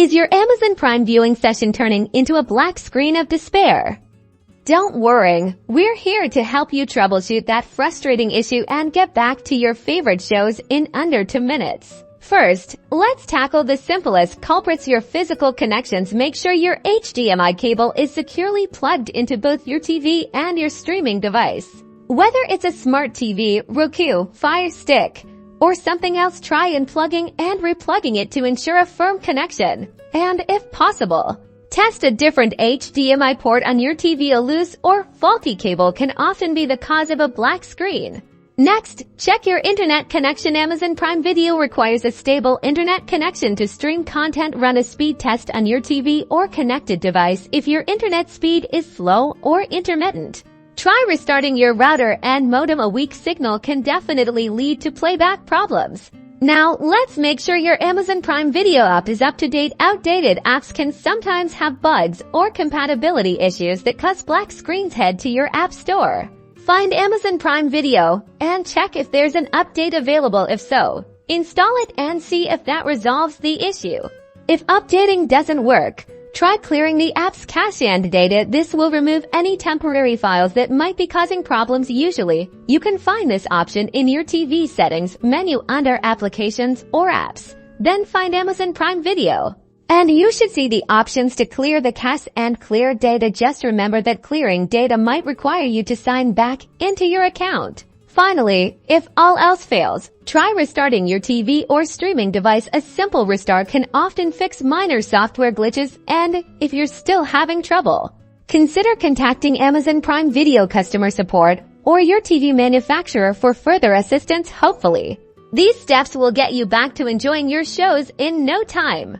Is your Amazon Prime viewing session turning into a black screen of despair? Don't worry, we're here to help you troubleshoot that frustrating issue and get back to your favorite shows in under 2 minutes. First, let's tackle the simplest culprits: your physical connections. Make sure your HDMI cable is securely plugged into both your TV and your streaming device. Whether it's a smart TV, Roku, Fire Stick, or something else, try unplugging and replugging it to ensure a firm connection. And if possible, test a different HDMI port on your TV. A loose or faulty cable can often be the cause of a black screen. Next, check your internet connection. Amazon Prime Video requires a stable internet connection to stream content. Run a speed test on your TV or connected device if your internet speed is slow or intermittent. Try restarting your router and modem. A weak signal can definitely lead to playback problems. Now, let's make sure your Amazon Prime Video app is up to date. Outdated apps can sometimes have bugs or compatibility issues that cause black screens. Head to your app store, find Amazon Prime Video, and check if there's an update available. If so, install it and see if that resolves the issue. If updating doesn't work, try clearing the app's cache and data. This will remove any temporary files that might be causing problems. Usually, you can find this option in your TV settings menu under Applications or Apps. Then find Amazon Prime Video, and you should see the options to clear the cache and clear data. Just remember that clearing data might require you to sign back into your account. Finally, if all else fails, try restarting your TV or streaming device. A simple restart can often fix minor software glitches, and if you're still having trouble, consider contacting Amazon Prime Video customer support or your TV manufacturer for further assistance. Hopefully, these steps will get you back to enjoying your shows in no time.